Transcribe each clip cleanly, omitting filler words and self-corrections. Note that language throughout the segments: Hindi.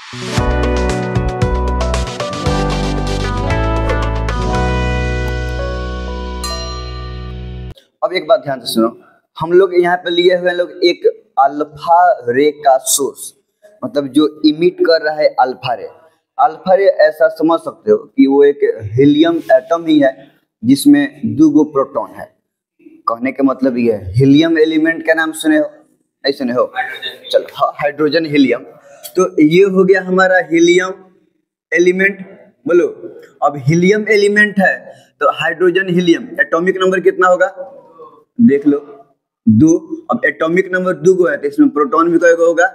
अब एक बात ध्यान से सुनो, हम लोग यहाँ पे लिए हुए लोग एक अल्फा रे का सोर्स, मतलब जो इमिट कर रहा है अल्फा रे। अल्फा रे ऐसा समझ सकते हो कि वो एक हीलियम एटम ही है जिसमें 2 प्रोटॉन है। कहने का मतलब ये है, हीलियम एलिमेंट का नाम सुने हो? नहीं सुने हो? चलो हाँ, हाइड्रोजन हीलियम। तो ये हो गया हमारा हीलियम एलिमेंट, बोलो। अब हीलियम एलिमेंट है तो हाइड्रोजन हीलियम, एटॉमिक नंबर कितना होगा देख लो, 2। अब एटॉमिक नंबर 2 है तो इसमें प्रोटॉन भी कएगो होगा?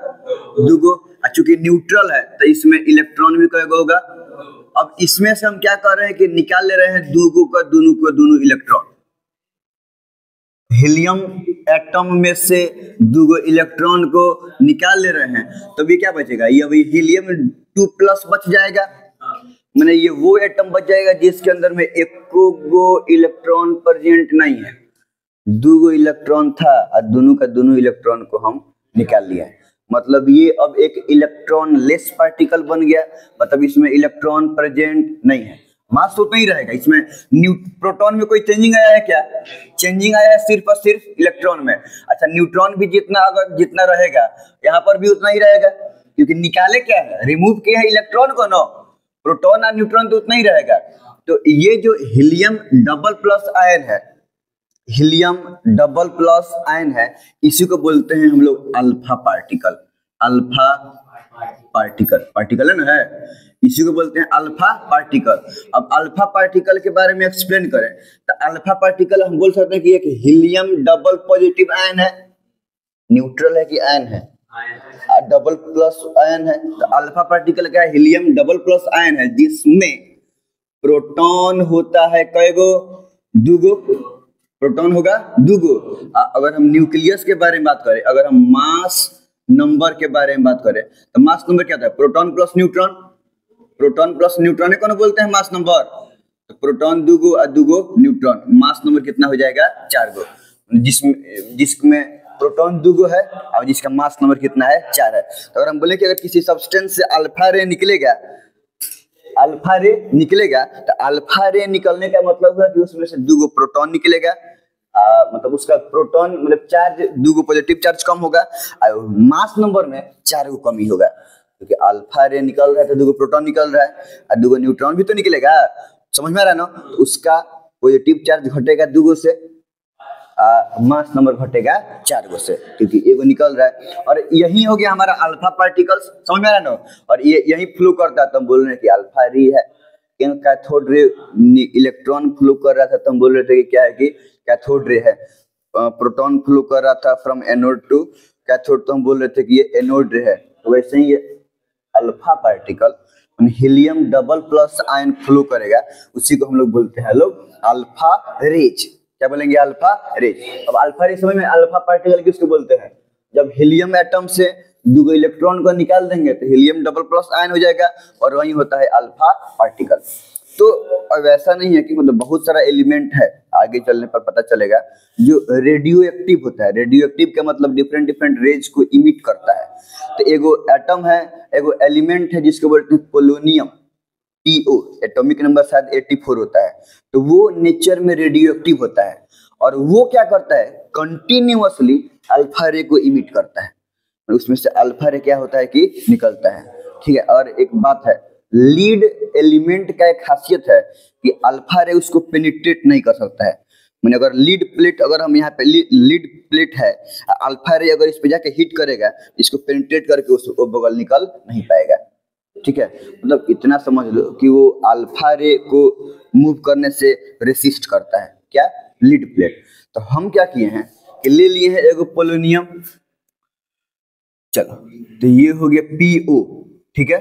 2। चूंकि न्यूट्रल है तो इसमें इलेक्ट्रॉन भी कएगो होगा? अब इसमें से हम क्या कर रहे हैं कि निकाल ले रहे हैं 2 का दोनों इलेक्ट्रॉन। हीलियम एटम में से 2 इलेक्ट्रॉन को निकाल ले रहे हैं, तो ये क्या बचेगा? ये अभी हीलियम 2+ बच जाएगा। मैंने ये वो एटम बच जाएगा जिसके अंदर में 1 इलेक्ट्रॉन प्रेजेंट नहीं है। 2 इलेक्ट्रॉन था और दोनों का दोनों इलेक्ट्रॉन को हम निकाल लिया है। मतलब ये अब एक इलेक्ट्रॉन लेस पार्टिकल बन गया, मतलब इसमें इलेक्ट्रॉन प्रेजेंट नहीं है। मास उतना ही रहेगा। इसमें प्रोटॉन में कोई चेंजिंग आया है क्या? चेंजिंग आया है सिर्फ और सिर्फ इलेक्ट्रॉन में। अच्छा, न्यूट्रॉन भी जितना रहेगा यहाँ पर भी उतना ही रहेगा, क्योंकि निकाले क्या है, रिमूव किया है इलेक्ट्रॉन को ना। प्रोटॉन और न्यूट्रॉन तो उतना ही रहेगा। तो ये जो हीलियम डबल प्लस आयन है, हीलियम डबल प्लस आयन है, इसी को बोलते हैं हम लोग alpha particle. Alpha particle, particle है ना, है, इसी को बोलते हैं अल्फा पार्टिकल। अब अल्फा पार्टिकल के बारे में एक्सप्लेन करें तो अल्फा पार्टिकल हम बोल सकते हैं कि एक हीलियम डबल पॉजिटिव आयन है। न्यूट्रल है कि आयन है? डबल प्लस आयन है। तो अल्फा पार्टिकल क्या है? हीलियम डबल प्लस आयन है जिसमें प्रोटॉन होता है कईगो? 2 प्रोटॉन होगा 2। अगर हम न्यूक्लियस के बारे में बात करें, अगर हम मास नंबर के बारे में बात करें तो मास नंबर क्या होता है? Proton plus neutron. Proton plus neutron को बोलते हैं मास नंबर। तो प्रोटॉन 2 और 2 न्यूट्रॉन, मास नंबर कितना हो जाएगा? 4। जिसमें प्रोटॉन 2 है और जिसका मास नंबर कितना है? 4 है। तो अगर हम बोले कि अगर किसी सब्सटेंस से अल्फा रे निकलेगा, अल्फा रे निकलेगा, तो अल्फा रे निकलने का मतलब है कि उसमें से 2 प्रोटॉन निकलेगा। मतलब उसका प्रोटॉन मतलब चार्ज 2 पॉजिटिव चार्ज कम होगा और मास नंबर में 4 कमी होगा, क्योंकि अल्फा रे निकल रहा है तो 2 प्रोटॉन निकल रहा है और 2 न्यूट्रॉन भी तो निकलेगा। समझ में आ रहा है ना? तो उसका पॉजिटिव चार्ज घटेगा 2 से, मास नंबर घटेगा 4 से, क्योंकि 1 निकल रहा है। और यही हो गया हमारा अल्फा पार्टिकल्स। समझ में आ रहा है ना? और ये यही फ्लो करता है तो हम बोल रहे हैं कि अल्फा रे है। कैथोड रे इलेक्ट्रॉन फ्लो कर रहा था तो हम बोल रहे थे कि क्या है कि कैथोड रे है। प्रोटॉन फ्लो कर रहा था फ्रॉम एनोड टू कैथोड तो हम बोल रहे थे कि ये एनोड रे है। तो वैसे ही ये alpha particle helium double plus ion flow करेगा, उसी को हम लोग बोलते हैं लोग अल्फा रेज। क्या बोलेंगे? Alpha rays. अब अल्फा रेज समझ में? अल्फा पार्टिकल किसको बोलते हैं? जब हीलियम एटम से 2 इलेक्ट्रॉन को निकाल देंगे तो हीलियम डबल प्लस आयन हो जाएगा और वही होता है अल्फा पार्टिकल। तो अब ऐसा नहीं है कि मतलब बहुत सारा एलिमेंट है, आगे चलने पर पता चलेगा, जो रेडियो एक्टिव होता है। रेडियो एक्टिव का मतलब डिफरेंट डिफरेंट रेज को इमिट करता है। तो एगो एटम है, एगो एलिमेंट है जिसको बोलते हैं पोलोनियम, PO, एटॉमिक नंबर शायद 84 होता है। तो वो नेचर में रेडियो एक्टिव होता है और वो क्या करता है? कंटिन्यूअसली अल्फा रे को इमिट करता है। उसमें से अल्फा रे क्या होता है कि निकलता है। ठीक है। और एक बात है, लीड एलिमेंट का एक खासियत है कि अल्फा रे उसको पेनिट्रेट नहीं कर सकता है। मैंने अगर लीड प्लेट, अगर हम यहाँ पे लीड प्लेट है, अल्फा रे अगर इस पे जाके हिट करेगा, इसको पेनिट्रेट करके उसको बगल निकल नहीं पाएगा। ठीक है, मतलब इतना समझ लो कि वो अल्फा रे को मूव करने से रेसिस्ट करता है। क्या? Lead plate. तो हम क्या किए हैं कि ले लिए हैं एगो पोलोनियम। चलो, तो ये हो गया PO। ठीक है,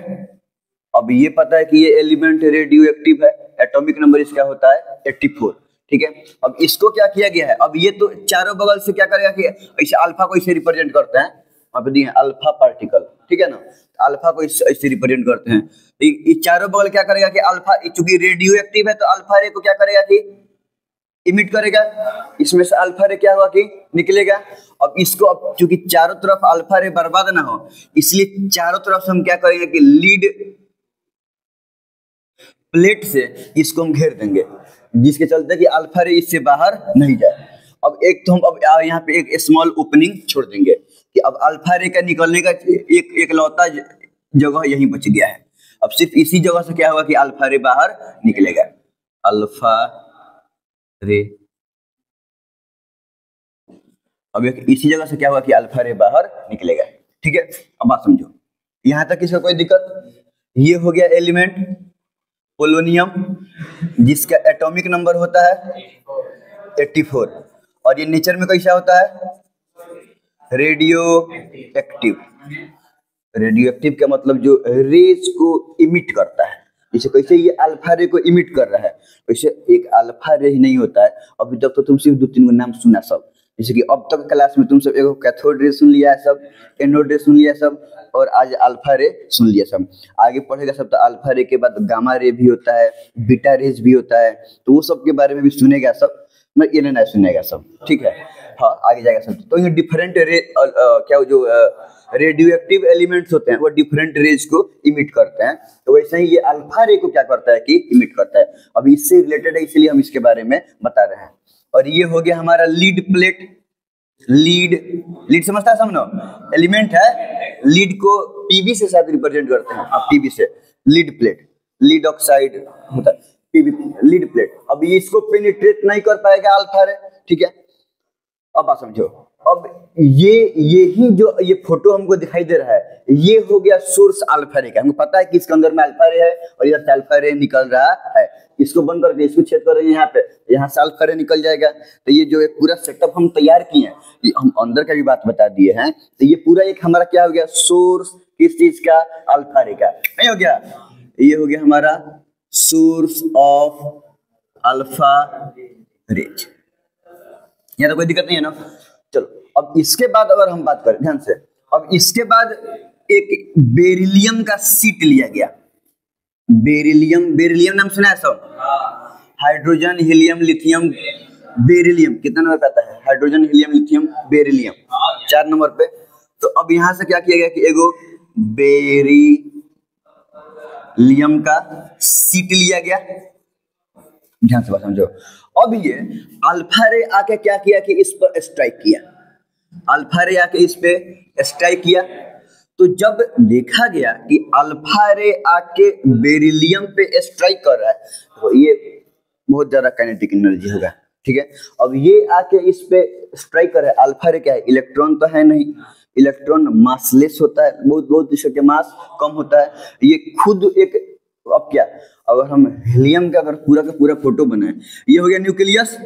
अब ये पता है कि ये एलिमेंट रेडियो एक्टिव है, एटॉमिक नंबर इसका होता है 84। ठीक है, अब इसको क्या किया गया है? अब ये तो चारों बगल से क्या करेगा कि ऐसे अल्फा को इसे रिप्रेजेंट करते हैं, वहां पे दिए अल्फा पार्टिकल। ठीक है ना, अल्फा को ऐसे रिप्रेजेंट करते हैं। ये चारों बगल क्या करेगा कि अल्फा, चूंकि रेडियो एक्टिव है तो अल्फा रे को क्या करेगा कि इमिट करेगा। इसमें से अल्फा रे क्या होगा कि निकलेगा। अब इसको अब चूंकि चारों तरफ अल्फा रे बर्बाद ना हो, इसलिए चारों तरफ से हम क्या करेंगे कि लीड प्लेट से इसको हम घेर देंगे, जिसके चलते कि अल्फा रे इससे बाहर नहीं जाए। अब एक तो हम अब यहाँ पे एक स्मॉल ओपनिंग छोड़ देंगे कि अब अल्फा रे का निकलने का एक एकलौता जगह यही बच गया है। अब सिर्फ इसी जगह से क्या होगा कि अल्फा रे बाहर निकलेगा, अल्फा रे। अब एक इसी जगह से क्या होगा कि अल्फा रे बाहर निकलेगा। ठीक है, अब बात समझो, यहां तक किसी को कोई दिक्कत? ये हो गया एलिमेंट पोलोनियम, जिसका एटॉमिक नंबर होता है 84, और ये नेचर में कैसा होता है? Radio active. रेडियो एक्टिव का मतलब जो रेज को इमिट करता है, जैसे कैसे ये अल्फा रे को इमिट कर रहा है, वैसे एक अल्फा रे ही नहीं होता है। अभी तक तो तुम सिर्फ 2-3 को नाम सुना सब, जैसे कि अब तक क्लास में तुम सब एगो कैथोड रे सुन लिया है सब, एनोड रे सुन लिया सब, और आज अल्फा रे सुन लिया सब। आगे पढ़ेगा सब तो अल्फा रे के बाद गामा रे भी होता है, बीटा रेज भी होता है, तो वो सब के बारे में भी सुनेगा सब, मैं ये नहीं सुनेगा सब। ठीक है, हाँ आगे जाएगा सब। तो ये डिफरेंट रे क्या जो रेडियो एक्टिव एलिमेंट्स होते हैं वो डिफरेंट रेज को इमिट करते हैं, तो वैसे ही ये अल्फा रे को क्या करता है कि इमिट करता है। अब इससे रिलेटेड है, इसलिए हम इसके बारे में बता रहे हैं। और ये हो गया हमारा लीड प्लेट। लीड समझता है समझो, एलिमेंट है, लीड को पीबी से शायद रिप्रेजेंट करते हैं, पीबी से लीड प्लेट, लीड ऑक्साइड होता है पीबी, लीड प्लेट। अब ये इसको पेनिट्रेट नहीं कर पाएगा अल्फा रे। ठीक है, अब आप समझो, अब यही जो ये फोटो हमको दिखाई दे रहा है, ये हो गया सोर्स अल्फा रे का। हमको पता है कि इसके अंदर में अल्फा रे है और इधर से अल्फा रे निकल रहा है। इसको बंद करके इसको छेद कर रहे हैं यहाँ पे, यहाँ से अल्फा रे निकल जाएगा। तो ये जो एक पूरा सेटअप हम तैयार किए हैं, ये हम अंदर का भी बात बता दिए हैं। तो ये पूरा एक हमारा क्या हो गया, सोर्स किस चीज का? अल्फा रे का। नहीं हो गया, ये हो गया हमारा सोर्स ऑफ अल्फा रेज। यहाँ तो कोई दिक्कत नहीं है ना। चलो, अब इसके बाद अगर हम बात करें ध्यान से, अब इसके बाद एक बेरिलियम का सीट लिया गया। बेरिलियम नाम सुना है सब? Hydrogen, helium, lithium, beryllium. कितना नंबर पे आता है? Hydrogen, helium, lithium, beryllium, 4 number पे। तो अब यहां से क्या किया गया कि एगो बेरिलियम का सीट लिया गया। ध्यान से बात समझो। अब ये अल्फा रे आके क्या किया कि इस पर स्ट्राइक किया, अल्फा रे आके इस पे स्ट्राइक किया। तो जब देखा गया कि अल्फा रे आके बेरिलियम पे स्ट्राइक कर रहा है, तो ये बहुत ज्यादा काइनेटिक एनर्जी होगा। ठीक है, अब ये आके इस पे स्ट्राइक कर रहा है। अल्फा रे क्या है? इलेक्ट्रॉन तो है नहीं, इलेक्ट्रॉन मासलेस होता है, बहुत इसका मास कम होता है। ये खुद एक, अब क्या, अगर हम हीलियम का अगर पूरा का पूरा फोटो बनाए, ये हो गया न्यूक्लियस,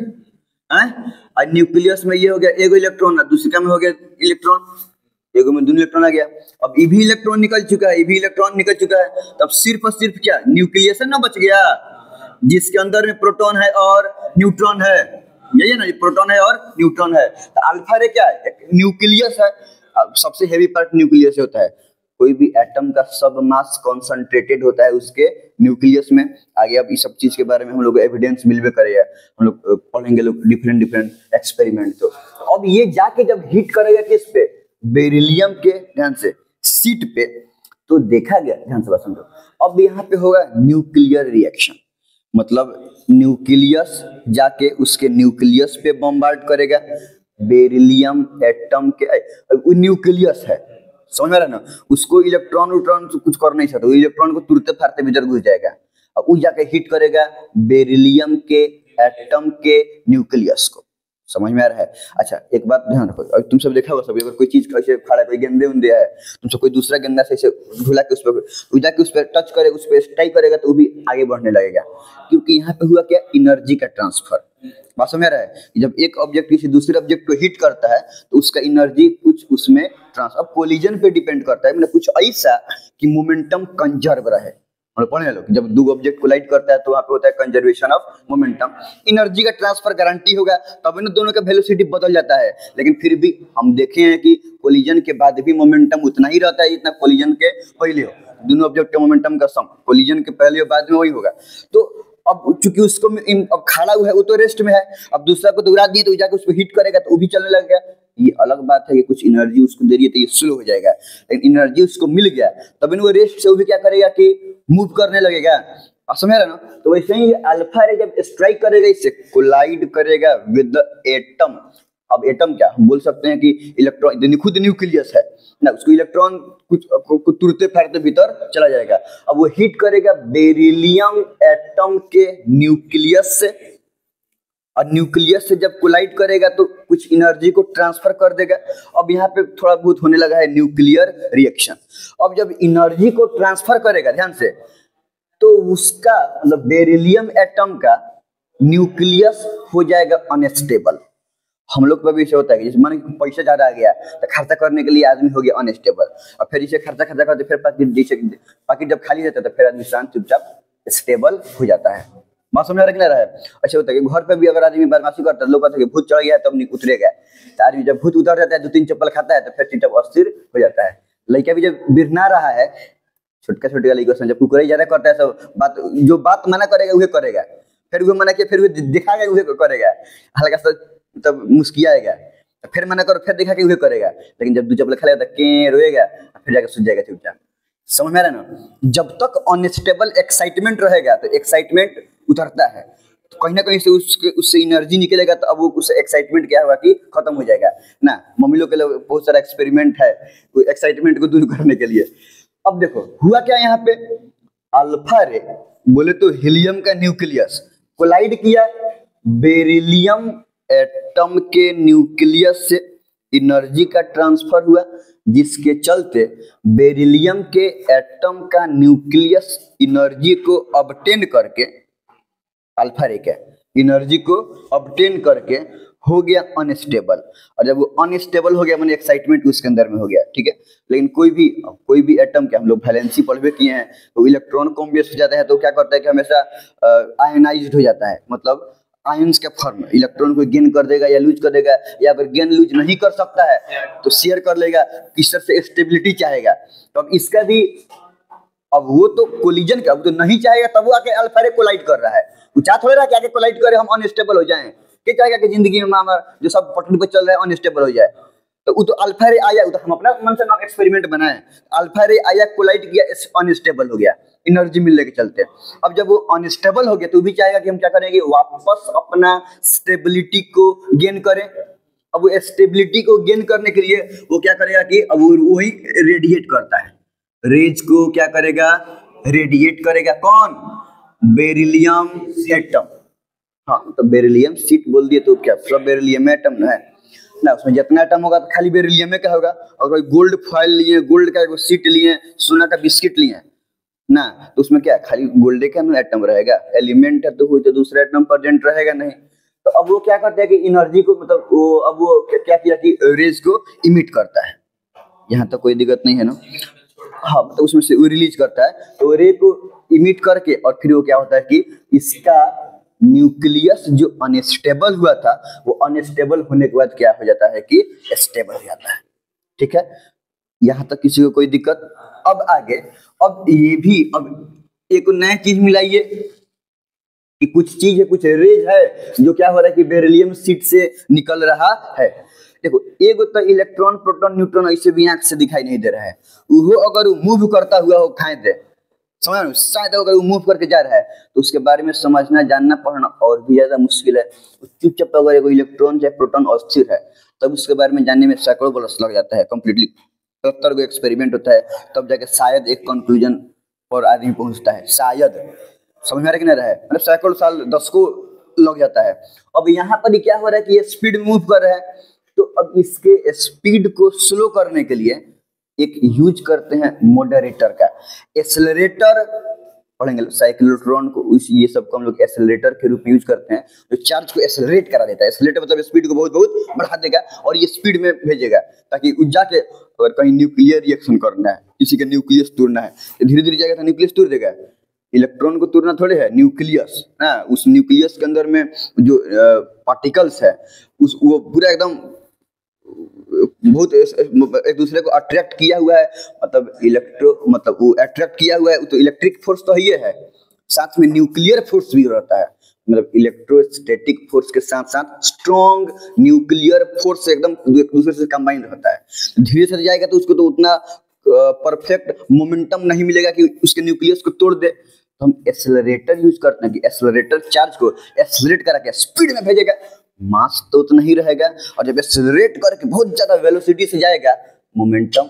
और न्यूक्लियस में ये हो गया एगो इलेक्ट्रॉन, दूसरे में हो गया इलेक्ट्रॉन, एगो में 2 इलेक्ट्रॉन आ गया। अब ये भी इलेक्ट्रॉन निकल चुका है, ये भी इलेक्ट्रॉन निकल चुका है। तब सिर्फ और सिर्फ क्या, न्यूक्लियस ना बच गया, जिसके अंदर में प्रोटॉन है और न्यूट्रॉन है। यही है ना, प्रोटॉन है और न्यूट्रॉन है। तो अल्फा रे क्या है? न्यूक्लियस है। अब सबसे हेवी पार्ट न्यूक्लियस से होता है। कोई भी एटम का सब मास कॉन्सेंट्रेटेड होता है उसके न्यूक्लियस में। आगे अब इस सब चीज के बारे में हम लोग एविडेंस मिलवे करेगा, हम लोग पढ़ेंगे लोग डिफरेंट एक्सपेरिमेंट। तो अब ये जाके जब हिट करेगा किस पे? बेरिलियम के, ध्यान से, सीट पे, तो देखा गया, ध्यान से बात समझो, अब यहाँ पे होगा न्यूक्लियर रिएक्शन। मतलब न्यूक्लियस जाके उसके न्यूक्लियस पे बम्बार्ड करेगा। बेरिलियम एटम के न्यूक्लियस है, समझ में आ रहा है ना? उसको इलेक्ट्रॉन कुछ कर नहीं सकता, इलेक्ट्रॉन को तुरते फाड़ते भीतर घुस जाएगा। अब वो जाके हिट करेगा बेरिलियम के एटम के न्यूक्लियस को। समझ में आ रहा है? अच्छा, एक बात ध्यान रखो, अब तुम सब देखा होगा सब, अगर कोई चीज ऐसे फाड़ा, कोई गेंदे उंदे है, तुम सब कोई दूसरा गेंदा से ऐसे घुला के उस पर टच करे, उस पर स्ट्राइक करेगा, तो वो भी आगे बढ़ने लगेगा। क्योंकि यहाँ पे हुआ क्या? एनर्जी का ट्रांसफर। बात समझ रहा है? जब एक ऑब्जेक्ट किसी दूसरे ऑब्जेक्ट को हिट करता है तो उसका एनर्जी कुछ उसमें ट्रांसफर, कोलिजन पे डिपेंड करता है, मतलब कुछ ऐसा कि मोमेंटम कंजर्व रहे। मतलब पढ़ने लो, जब 2 ऑब्जेक्ट कोलाइड करता है तो वहाँ पे होता है कंजर्वेशन ऑफ मोमेंटम। एनर्जी का ट्रांसफर गारंटी होगा, तब इन दोनों का वेलोसिटी बदल जाता है। लेकिन फिर भी हम देखे हैं कि कोलिजन के बाद भी मोमेंटम उतना ही रहता है जितना कोलिजन के पहले हो। दोनों ऑब्जेक्ट के मोमेंटम का सम कोलिजन के पहले और बाद में वही होगा। तो अब चूंकि उसको अब खड़ा हुआ है, वो तो रेस्ट में है, अब दूसरा को तो उड़ा दिए, तो जाकर उस पर हिट करेगा तो वो भी चलने लगेगा। ये अलग बात है कि कुछ एनर्जी उसको दे रही है तो ये स्लो हो जाएगा, लेकिन एनर्जी उसको मिल गया तब वो रेस्ट से वो भी क्या करेगा कि मूव करने लगेगा। आप समझ रहे ना? तो वैसे ही अल्फा रे जब स्ट्राइक करेगा, इससे कोलाइड करेगा विद द एटम। अब एटम क्या हम बोल सकते हैं कि इलेक्ट्रॉन खुद न्यूक्लियस है ना, उसको इलेक्ट्रॉन कुछ तुरते फैरते भीतर चला जाएगा। अब वो हिट करेगा बेरिलियम एटम के न्यूक्लियस से, और न्यूक्लियस से जब कोलाइड करेगा तो कुछ एनर्जी को ट्रांसफर कर देगा। अब यहाँ पे थोड़ा बहुत होने लगा है न्यूक्लियर रिएक्शन। अब जब एनर्जी को ट्रांसफर करेगा ध्यान से, तो उसका मतलब बेरिलियम एटम का न्यूक्लियस हो जाएगा अनस्टेबल। हम लोग पर भी ऐसे होता है कि जैसे मान पैसा ज्यादा आ गया तो खर्चा करने के लिए आदमी हो गया अनस्टेबल, और फिर इसे खर्चा करते फिर पाकिट जब खाली रहता है तो फिर आदमी शांत चुपचाप स्टेबल हो जाता है। बात समझ रहा है? अच्छा होता है कि घर पे भी अगर आदमी बदमाशी करता है, लोग कहते हैं कि भूत चढ़ गया तब नहीं उतरेगा, तो आदमी जब भूत उतर जाता है 2-3 चप्पल खाता है तो फिर चुपचाप अस्थिर हो जाता है। लड़का भी जब बिरना रहा है, छोटका लड़का जब कुकराई ज्यादा करता है सब जो बात मना करेगा वही करेगा, फिर वो मना किया फिर वो दिखाएगा वही करेगा, हल्का सा तब मुस्कियाएगा, फिर मना करो फिर दिखा के वही करेगा, लेकिन जब 2 चप्पल खा लेगा तो रोएगा, फिर जाकर सूझ जाएगा चुपचाप। समझ में आ रहा है ना? जब तक अनस्टेबल एक्साइटमेंट रहेगा तो एक्साइटमेंट उतरता है, तो कहीं ना कहीं से उससे एनर्जी निकलेगा, तो अब वो उस एक्साइटमेंट क्या होगा कि खत्म हो जाएगा ना। मम्मी लोग के लिए बहुत सारा एक्सपेरिमेंट है वो एक्साइटमेंट को दूर करने के लिए। अब देखो हुआ क्या यहाँ पे, अल्फा रे बोले तो हीलियम का न्यूक्लियस कोलाइड किया बेरिलियम एटम के न्यूक्लियस से, एनर्जी का ट्रांसफर हुआ जिसके चलते बेरिलियम के एटम का न्यूक्लियस एनर्जी को ऑब्टेन करके, अल्फा रे के एनर्जी को ऑब्टेन करके हो गया अनस्टेबल। और जब वो अनस्टेबल हो गया माने एक्साइटमेंट उसके अंदर में हो गया, ठीक है। लेकिन कोई भी एटम के हम लोग वैलेंसी पढ़वे किए हैं, तो इलेक्ट्रॉन कम बेस हो जाता है तो क्या करता है कि हमेशा आयनाइज्ड हो जाता है, मतलब आयंस के फॉर्म में इलेक्ट्रॉन को गेन कर देगा या लूज कर देगा, या अगर गेन लूज नहीं कर सकता है तो शेयर कर लेगा, किस तरह से स्टेबिलिटी चाहेगा। तो अब इसका भी, अब वो तो कोलिजन का, अब तो नहीं चाहेगा तब वो आके अल्फा रे कोलाइड कर रहा है, वो चाह थोड़ा रहा कि आके कोलाइड करे हम अनस्टेबल हो जाएं, क्या चाहेगा कि जिंदगी में हमारा जो सब पटरी पर चल रहा है अनस्टेबल हो जाए। तो वो तो अल्फा रे आया, तो हम अपना मन से नाम एक्सपेरिमेंट बनाए, अल्फा रे आया कोलाइड किया अनस्टेबल हो गया एनर्जी मिलने के चलते। अब जब वो अनस्टेबल हो गया तो भी चाहेगा कि हम क्या करेंगे, वापस अपना स्टेबिलिटी को गेन करें। अब वो स्टेबिलिटी को गेन करने के लिए वो क्या करेगा कि अब वो वही रेडिएट करता है, रेज को क्या करेगा, रेडिएट करेगा। कौन? Beryllium atom. हाँ तो बेरिलियम सीट बोल दिए तो क्या सब बेरिलियम एटम है ना, उसमें जितना एटम होगा तो खाली बेरिलियम का होगा। और कोई गोल्ड फॉइल लिए, गोल्ड का सीट लिए, सोना का बिस्किट लिए ना, तो उसमें क्या खाली गोल्ड का एटम रहेगा, एलिमेंट है तो तो दूसरा एटम प्रेजेंट रहेगा नहीं। तो अब वो क्या करता है कि एनर्जी को, मतलब वो अब वो क्या किया कि रेज को इमिट करता है, यहाँ तक कोई दिक्कत नहीं है ना। हाँ तो उसमें से वो रिलीज करता है, तो रे को इमिट करके, और फिर वो क्या होता है कि इसका न्यूक्लियस जो अनस्टेबल हुआ था वो अनस्टेबल होने के बाद क्या हो जाता है कि स्टेबल हो जाता है। ठीक है, यहाँ तक किसी को कोई दिक्कत? अब आगे, अब ये भी, अब एक नया चीज मिलाइए कि कुछ चीज है, कुछ रेज है जो क्या हो रहा है कि बेरिलियम सीट से निकल रहा है। देखो एक तो इलेक्ट्रॉन प्रोटॉन न्यूट्रॉन ऐसे भी आंख से दिखाई नहीं दे रहा है, वो अगर मूव करता हुआ हो खाए दे, समझ, शायद अगर वो मूव करके जा रहा है तो उसके बारे में समझना, जानना, पढ़ना और भी ज्यादा मुश्किल है। चुपचाप अगर कोई इलेक्ट्रॉन चाहे प्रोटॉन अस्थिर है तब उसके बारे में जानने में सैकड़ों बरस लग जाता है, कंप्लीटली 70 को एक्सपेरिमेंट होता है तब जाके शायद एक कंक्लूजन पर आदमी पहुंचता है, शायद। समझ में आ रहा कि नहीं रहा है, मतलब सैकड़ों साल, दशकों लग जाता है। अब यहाँ पर क्या हो रहा है कि ये स्पीड मूव कर रहा है, तो अब इसके स्पीड को स्लो करने के लिए एक यूज करते हैं मॉडरेटर का। एक्सेलरेटर पढ़ेंगे साइक्लोट्रॉन को, ये सब को हम लोग एक्सेलरेटर के रूप में यूज करते हैं, जो चार्ज को एक्सेलरेट करा देता है। एक्सेलरेटर मतलब स्पीड को बहुत बहुत बढ़ा देगा और ये स्पीड में भेजेगा, ताकि जाके अगर कहीं न्यूक्लियर रिएक्शन करना है, किसी का न्यूक्लियस तोड़ना है, तो धीरे धीरे जाएगा तो न्यूक्लियस तोड़ देगा। इलेक्ट्रॉन को तोड़ना थोड़े है, न्यूक्लियस ना, उस न्यूक्लियस के अंदर में जो पार्टिकल्स है वो पूरा एकदम बहुत एक दूसरे को अट्रैक्ट किया हुआ है, मतलब वो अट्रैक्ट किया हुआ है, तो इलेक्ट्रिक फोर्स तो ये है, साथ में न्यूक्लियर फोर्स भी रहता है, मतलब इलेक्ट्रोस्टैटिक फोर्स के साथ साथ स्ट्रॉन्ग न्यूक्लियर फोर्स एकदम एक दूसरे से कंबाइन रहता है। धीरे से जाएगा तो उसको तो उतना परफेक्ट मोमेंटम नहीं मिलेगा कि उसके न्यूक्लियस को तोड़ दे। तो हम एक्सेलरेटर यूज करते हैं कि एक्सेलरेटर चार्ज को एक्सेलरेट करा के स्पीड में भेजेगा, मास तो उतना ही रहेगा, और जब एक्सेलरेट करके बहुत ज्यादा वेलोसिटी से जाएगा मोमेंटम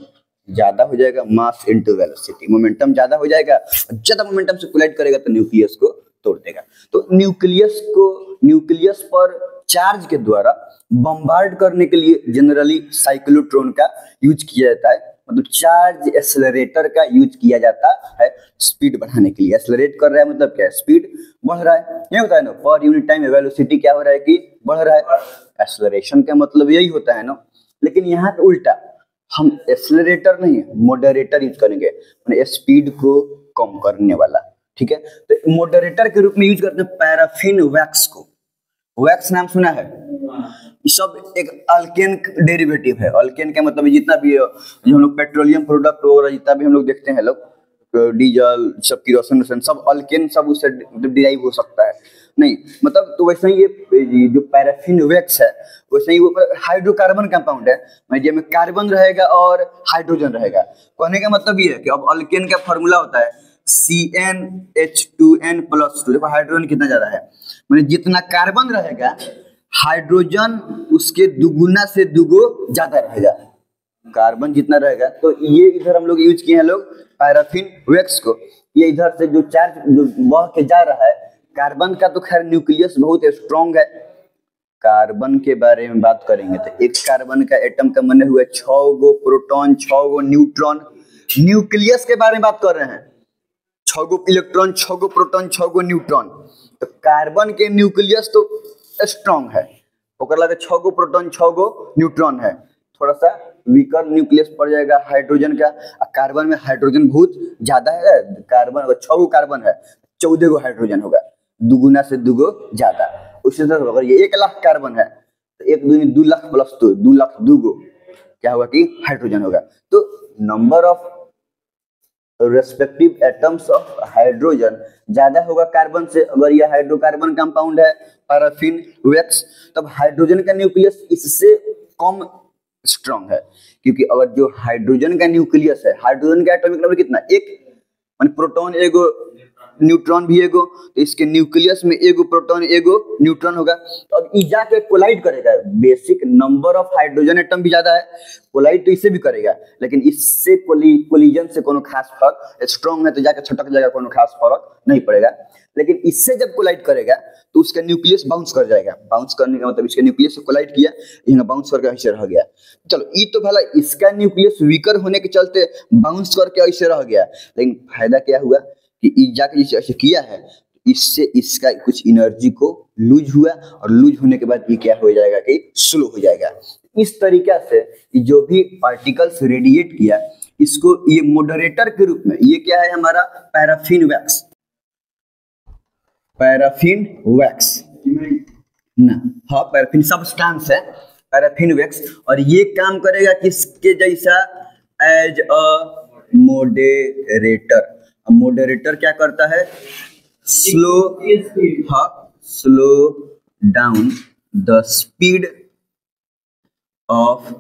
ज्यादा हो जाएगा, मास इनटू वेलोसिटी, मोमेंटम ज्यादा हो जाएगा, ज्यादा मोमेंटम से कोलाइड करेगा तो न्यूक्लियस को तोड़ देगा। तो न्यूक्लियस पर चार्ज के द्वारा बम्बार्ड करने के लिए जनरली साइक्लोट्रॉन का यूज किया जाता है, मतलब चार्ज एक्सेलरेटर का यूज किया जाता है स्पीड बढ़ाने के लिए। एक्सेलरेट कर रहा है मतलब क्या है, स्पीड बढ़ रहा है, ये होता है ना, पर यूनिट टाइम वेलोसिटी क्या हो रहा है कि बढ़ रहा है। एक्सेलरेशन का मतलब यही होता है ना, लेकिन यहाँ पे उल्टा, हम एक्सेलरेटर नहीं मॉडरेटर यूज करेंगे, मतलब स्पीड को कम करने वाला, ठीक है। तो मॉडरेटर के रूप में यूज करते हैं पैराफिन वैक्स को। वैक्स नाम सुना है, सब एक अल्केन डेरिवेटिव है। अल्केन का मतलब जितना भी जो हम लोग पेट्रोलियम प्रोडक्ट वगैरह जितना भी हम लोग देखते हैं लोग, डीजल सब किरोसिन सब अल्केन सब उससे डिराइव हो सकता है, नहीं मतलब। तो वैसे ही ये जो पैराफिन वैक्स है वैसे ही वो हाइड्रोकार्बन कंपाउंड है, जिसमें कार्बन रहेगा और हाइड्रोजन रहेगा। कहने का मतलब ये है कि अब अल्केन का फॉर्मूला होता है CnH2n+2। देखो हाइड्रोजन कितना ज्यादा है, मतलब जितना कार्बन रहेगा हाइड्रोजन उसके दुगुना से दुगो ज्यादा रहेगा, कार्बन जितना रहेगा। तो ये इधर हम लोग यूज किए हैं लोग पैराफिन वैक्स को। ये इधर से जो चार्ज जो बह के जा रहा है, कार्बन का तो खैर न्यूक्लियस बहुत स्ट्रॉन्ग है। कार्बन के बारे में बात करेंगे तो एक कार्बन का एटम का बने हुए 6 गो प्रोटॉन 6 गो न्यूट्रॉन। न्यूक्लियस के बारे में बात कर रहे हैं, 6 गो इलेक्ट्रॉन 6 गो प्रोटॉन 6 गो न्यूट्रॉन। तो कार्बन के न्यूक्लियस तो स्ट्रॉन्ग है, ओकर लगे 6 गो प्रोटॉन 6 गो न्यूट्रॉन है, थोड़ा सा वीकर न्यूक्लियस पड़ जाएगा हाइड्रोजन का। कार्बन में हाइड्रोजन बहुत ज्यादा है, कार्बन अगर 6 गो कार्बन है 14 गो हाइड्रोजन होगा, दुगुना से दुगो ज्यादा। उसी तरह अगर ये 1 लाख कार्बन है तो 1 दूनी 2 लाख प्लस 2 लाख दुगो क्या होगा कि हाइड्रोजन होगा। तो number of respective atoms of hydrogen ज्यादा होगा कार्बन से। अगर यह हाइड्रोकार्बन कंपाउंड है पैराफिन वैक्स, तब हाइड्रोजन का न्यूक्लियस इससे कम स्ट्रॉन्ग है, क्योंकि अगर जो हाइड्रोजन का न्यूक्लियस है, हाइड्रोजन का एटॉमिक नंबर कितना, 1, मान प्रोटॉन एगो न्यूट्रॉन भी एगो, तो इसके न्यूक्लियस में एगो प्रोटॉन एगो न्यूट्रॉन होगा। तो अब ई जाके कोलाइड करेगा, basic number of hydrogen atom भी ज्यादा है, कोलाइड तो इससे भी करेगा, लेकिन इससे कोलिजन से कोनो खास फर्क, स्ट्रॉन्ग है तो जाके छटक जाएगा, कोनो खास फर्क नहीं पड़ेगा। लेकिन इससे जब कोलाइड करेगा तो उसका न्यूक्लियस बाउंस कर जाएगा। बाउंस करने का मतलब इसके न्यूक्लियस से कोलाइड किया, यहाँ बाउंस करके ऐसे रह गया। चलो ये तो भला इसका न्यूक्लियस वीकर होने के चलते बाउंस करके ऐसे रह गया, लेकिन फायदा क्या हुआ कि जाके जिसे ऐसे किया है, इससे इसका कुछ एनर्जी को लूज हुआ, और लूज होने के बाद ये क्या हो जाएगा कि स्लो हो जाएगा। इस तरीका से जो भी पार्टिकल्स रेडिएट किया, इसको ये मॉडरेटर के रूप में, ये क्या है हमारा पैराफिन वैक्स, पैराफिन वैक्स ना, हाँ पैराफिन सब्सटेंस है पैराफिन वैक्स, और ये काम करेगा किसके जैसा, एज अ मॉडरेटर। मॉडरेटर क्या करता है, slow down the speed of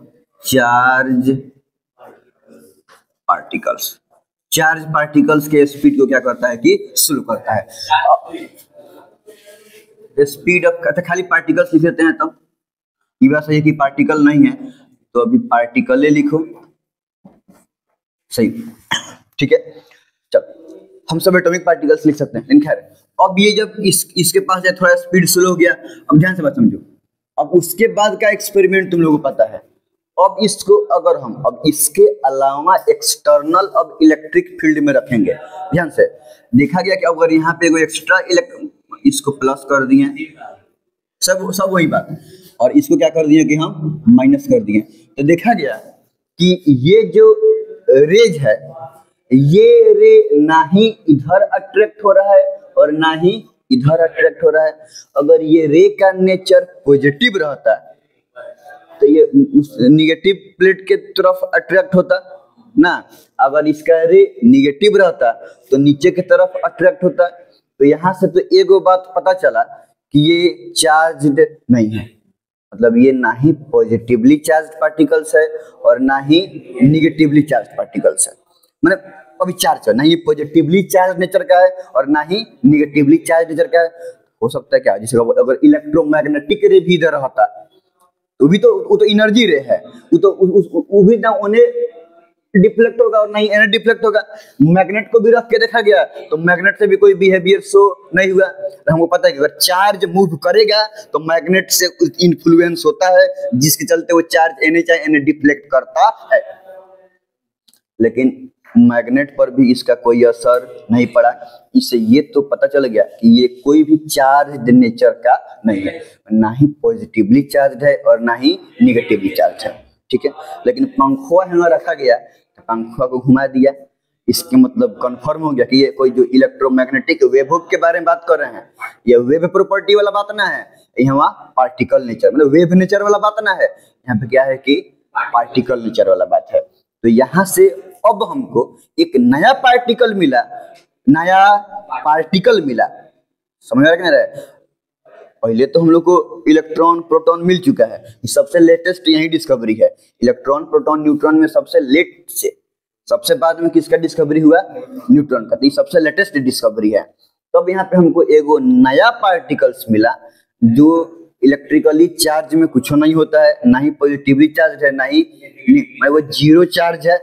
charge particles. Charge particles के स्पीड को क्या करता है कि स्लो करता है। स्पीड ऑफ खाली पार्टिकल्स लिख देते हैं, तब ये बात सही है कि पार्टिकल नहीं है, तो अभी पार्टिकल लिखो, सही, ठीक है। चल हम सब एटॉमिक पार्टिकल्स लिख सकते हैं, लेकिन खैर अब ये जब इसके पास है थोड़ा स्पीड स्लो हो गया, अब ध्यान से बात समझो। अब उसके बाद का एक्सपेरिमेंट तुम लोगों को पता है। अब इसको अगर हम अब इसके अलावा एक्सटर्नल अब इलेक्ट्रिक फील्ड में रखेंगे, ध्यान से देखा गया कि अगर यहाँ पे कोई एक्स्ट्रा इसको प्लस कर दिए, सब वही बात, और इसको क्या कर दिए कि हम माइनस कर दिए, तो देखा गया कि ये जो रेज है, ये रे ना ही इधर अट्रैक्ट हो रहा है और ना ही इधर अट्रैक्ट हो रहा है। अगर ये रे का नेचर पॉजिटिव रहता तो ये उस निगेटिव प्लेट के तरफ अट्रैक्ट होता ना, अगर इसका रे निगेटिव रहता तो नीचे की तरफ अट्रैक्ट होता। तो यहाँ से तो एगो बात पता चला कि ये चार्ज्ड नहीं है, मतलब ये ना ही पॉजिटिवली चार्ज पार्टिकल्स है और ना ही निगेटिवली चार्ज पार्टिकल्स है। मतलब अभी चार्ज है, ना ही पॉजिटिवली चार्ज नेचर का है और ना ही निगेटिवली चार्ज नेचर का है। हो सकता है क्या, जैसे अगर इलेक्ट्रोमैग्नेटिक रे भी इधर रहता तो भी तो वो तो एनर्जी रे है, वो भी ना उन्हें डिफ्लेक्ट होगा और नहीं एनर्जी डिफ्लेक्ट होगा। मैग्नेट को भी रख के देखा गया तो मैग्नेट से भी कोई बिहेवियर शो नहीं हुआ। तो हमको पता है कि अगर चार्ज मूव करेगा तो मैग्नेट से इन्फ्लुएंस होता है, जिसके चलते वो चार्ज एने चाहे एने डिफ्लेक्ट करता है। लेकिन मैग्नेट पर भी इसका कोई असर नहीं पड़ा। इससे ये तो पता चल गया कि ये कोई भी चार्ज नेचर का नहीं है, ना ही पॉजिटिवली चार्ज है और ना ही निगेटिवली चार्ज है। ठीक है, लेकिन पंखुआ यहाँ रखा गया, पंखुआ को घुमा दिया, इसके मतलब कंफर्म हो गया कि ये कोई जो इलेक्ट्रोमैग्नेटिक वेव के बारे में बात कर रहे हैं, ये वेव प्रॉपर्टी वाला बात ना है, यहाँ पार्टिकल नेचर मतलब वेव नेचर वाला बात ना है, यहाँ पे क्या है कि पार्टिकल नेचर वाला बात है। तो यहाँ से अब हमको एक नया पार्टिकल मिला, समझ रहे हैं? पहले तो हम लोग को इलेक्ट्रॉन प्रोटॉन मिल चुका है, ये सबसे लेटेस्ट यही डिस्कवरी है। इलेक्ट्रॉन प्रोटॉन न्यूट्रॉन में सबसे लेट से सबसे बाद में किसका डिस्कवरी हुआ? न्यूट्रॉन का। तो ये सबसे लेटेस्ट डिस्कवरी है। तब तो यहाँ पे हमको एगो नया पार्टिकल्स मिला जो इलेक्ट्रिकली चार्ज में कुछ नहीं होता है, ना ही पॉजिटिवली चार्ज है, ना ही वो जीरो चार्ज है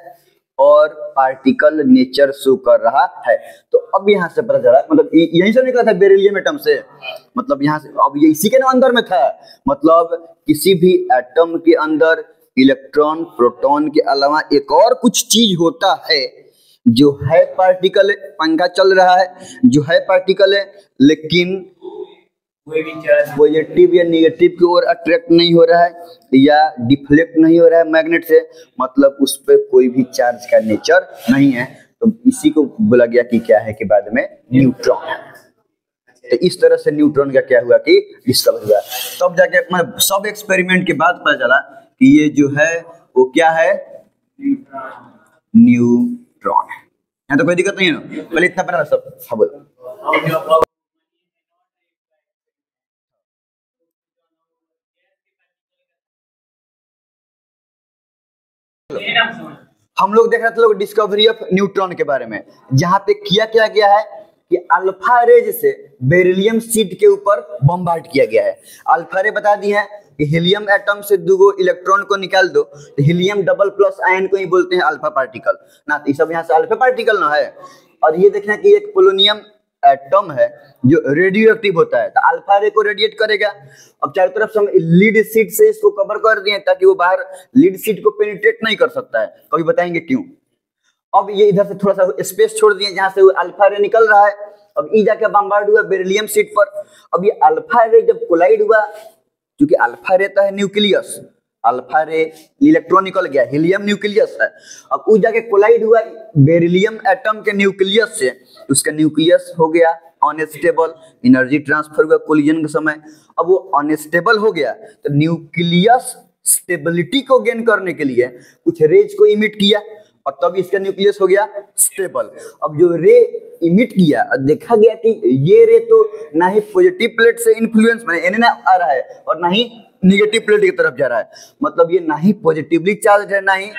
और पार्टिकल नेचर शो कर रहा है। तो अब यहाँ से पता चला, मतलब यहीं से निकला था बेरिलियम एटम से, मतलब यहाँ से अब ये इसी के अंदर में था, मतलब किसी भी एटम के अंदर इलेक्ट्रॉन प्रोटॉन के अलावा एक और कुछ चीज होता है जो है पार्टिकल है। पंखा चल रहा है जो है पार्टिकल है, लेकिन पॉजिटिव या नेगेटिव की ओर अट्रैक्ट नहीं हो रहा है या डिफ्लेक्ट नहीं हो रहा है मैग्नेट से, मतलब उस पर कोई भी चार्ज का नेचर नहीं है। तो इसी को बोला गया कि क्या है कि बाद में न्यूट्रॉन है। तो इस तरह से न्यूट्रॉन का क्या हुआ कि डिस्कवर हुआ। तब जाके मतलब सब एक्सपेरिमेंट के बाद पता चला कि ये जो है वो क्या है, न्यूट्रॉन है। यहाँ तो कोई दिक्कत नहीं है ना, पहले इतना पता सब। हाँ बोलो। हम लोग देख रहे थे लोग डिस्कवरी ऑफ न्यूट्रॉन के बारे में, जहां पे किया क्या गया है कि अल्फा रेज से बेरिलियम शीट के ऊपर बम्बार्ड किया गया है। अल्फा रे बता दी है कि हीलियम एटम से दो इलेक्ट्रॉन को निकाल दो तो हीलियम डबल प्लस आयन को ही बोलते हैं अल्फा पार्टिकल ना, तो ये सब यहाँ से अल्फा पार्टिकल ना है। और ये देखना कि एक पोलोनियम एटम है जो रेडियो एक्टिव होता है, तो अल्फा रे को रेडिएट करेगा। अब चारों तरफ से हम लीड शीट से इसको कवर कर दिए ताकि वो बाहर लीड शीट को पेनिट्रेट नहीं कर सकता है, कभी बताएंगे क्यों। अब ये इधर से थोड़ा सा स्पेस छोड़ दिए जहां से वो अल्फा रे निकल रहा है। अब ई जाके बम्बार्ड हुआ बेरिलियम शीट पर। अब ये अल्फा रे जब कोलाइड हुआ, क्योंकि अल्फा रहता है न्यूक्लियस, अल्फा रे इलेक्ट्रॉन निकल गया, हीलियम न्यूक्लियस है। अब उस जाके कोलाइड हुआ बेरिलियम एटम के न्यूक्लियस से, उसका न्यूक्लियस हो गया अनस्टेबल, एनर्जी ट्रांसफर हुआ कोलिजन के समय। अब वो अनस्टेबल हो गया तो न्यूक्लियस स्टेबिलिटी को गेन करने के लिए कुछ रेज को इमिट किया और तब इसका न्यूक्लियस हो गया स्टेबल। अब जो रे इमिट किया देखा गया कि ये रे तो ना ही पॉजिटिव प्लेट से इन्फ्लुएंस मैंने आ रहा है और ना ही निगेटिव प्लेट की तरफ जा रहा है, मतलब ये ना ही पॉजिटिवली चार्ज है ना ही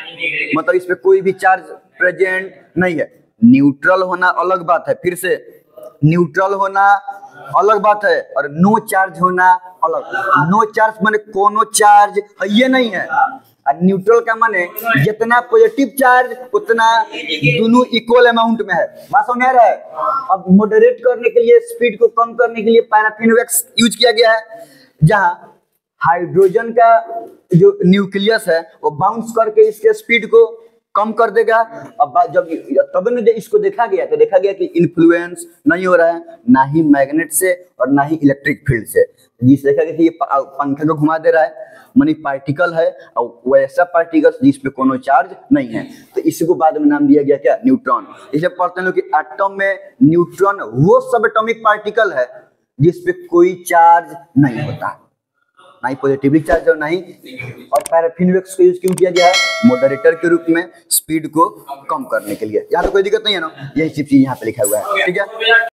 मतलब इस पे कोई भी चार्ज प्रेजेंट नहीं है। न्यूट्रल होना अलग बात है, फिर से न्यूट्रल होना अलग बात है और नो चार्ज होना अलग। नो चार्ज माने कोनो चार्ज है ये नहीं है, और न्यूट्रल का माने जितना पॉजिटिव चार्ज उतना दोनों इक्वल अमाउंट में है। बात समझ आ रहा है। अब मॉडरेट करने के लिए, स्पीड को कम करने के लिए पैराफिन वैक्स यूज किया गया है, जहां हाइड्रोजन का जो न्यूक्लियस है वो बाउंस करके इसके स्पीड को कम कर देगा। अब जब तब ने इसको देखा गया तो देखा गया कि इन्फ्लुएंस नहीं हो रहा है ना ही मैग्नेट से और ना ही इलेक्ट्रिक फील्ड से, जिससे देखा गया कि ये पंखा को घुमा दे रहा है, मानी पार्टिकल है और वैसा पार्टिकल जिसपे कोनो चार्ज नहीं है, तो इसी को बाद में नाम दिया गया क्या, न्यूट्रॉन। इसे पढ़ते हैं लोग कि एटम में न्यूट्रॉन वो सब एटॉमिक पार्टिकल है जिसपे कोई चार्ज नहीं होता, ना ही पॉजिटिवली चार्ज और ना ही। और पैराफिन वैक्स का यूज क्यों किया गया है, मॉडरेटर के रूप में स्पीड को कम करने के लिए। यहाँ तो कोई दिक्कत नहीं है ना, यही चीज यहाँ पे लिखा हुआ है, ठीक है।